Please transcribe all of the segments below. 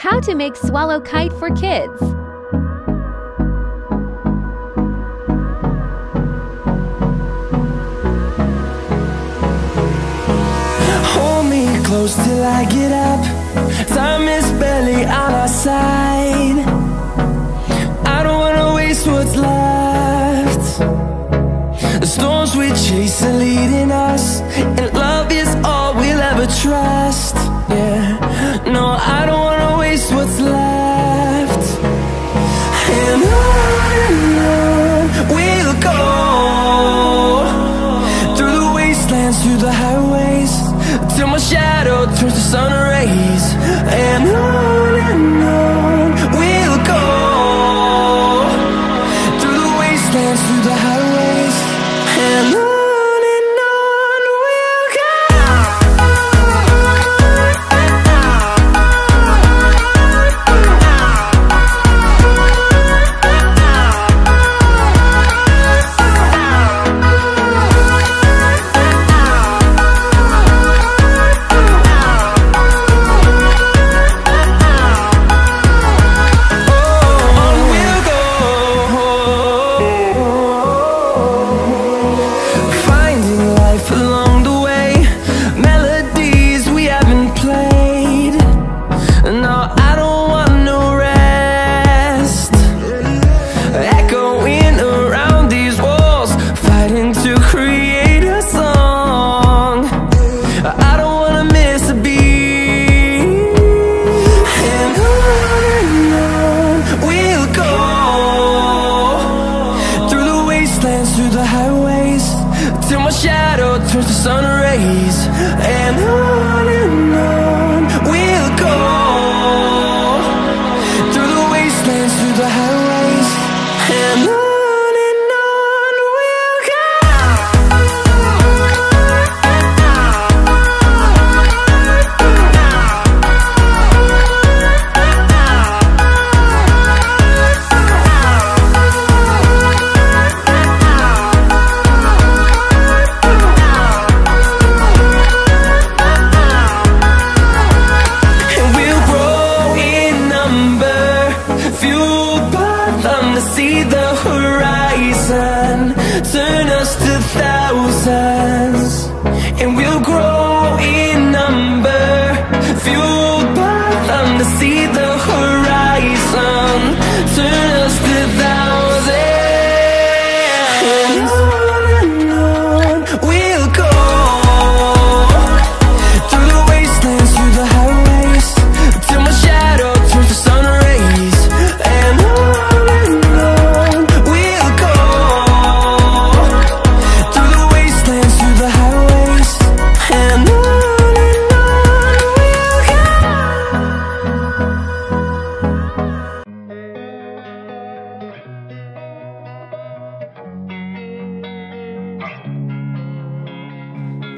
How to make swallow kite for kids. Hold me close till I get up. Time is barely on our side. I don't wanna waste what's left. The storms we chase are leading us, and love is all we'll ever trust. Yeah, no, I don't wanna waste what's left. And on we'll go, through the wastelands, through the highways, till my shadow turns to sun rays. And on we'll go, through the wastelands, through the highways, and on. Through the highways, till my shadow turns to sun rays. And on we'll go, through the wastelands, through the highways, and on. See the horizon turn us to thousands, and we'll grow in number, fueled by them. To see the horizon turn us to thousands, and on we'll go, through the wastelands, through the highways, till my shadow turns to sun rays. And on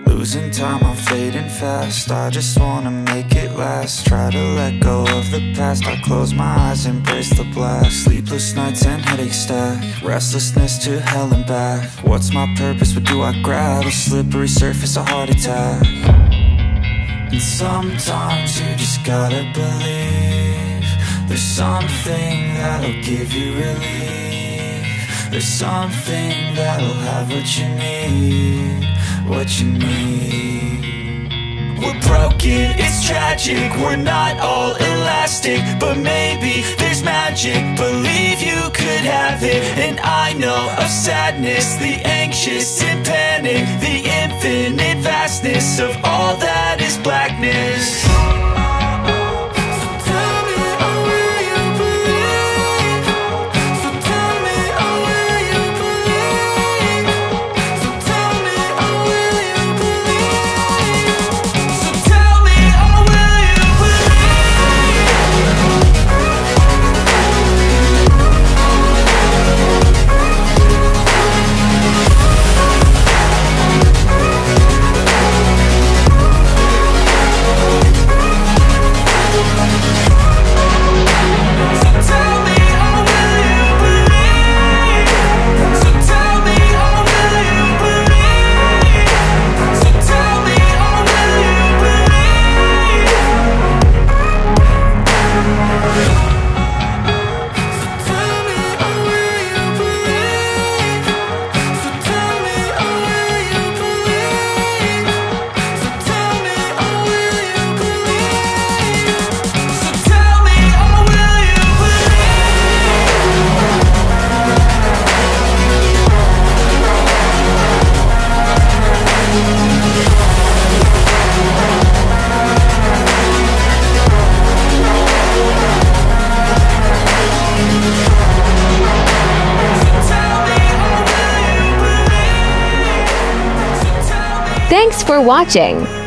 losing time, I'm fading fast. I just wanna make it last. Try to let go of the past. I close my eyes, embrace the blast. Sleepless nights and headaches stack. Restlessness to hell and back. What's my purpose? What do I grab? A slippery surface, a heart attack. And sometimes you just gotta believe there's something that'll give you relief. There's something that'll have what you need, what you need. We're broken, it's tragic, we're not all elastic, but maybe there's magic. Believe you could have it. And I know of sadness, the anxious and panic, the infinite vastness of all that is blackness. for watching.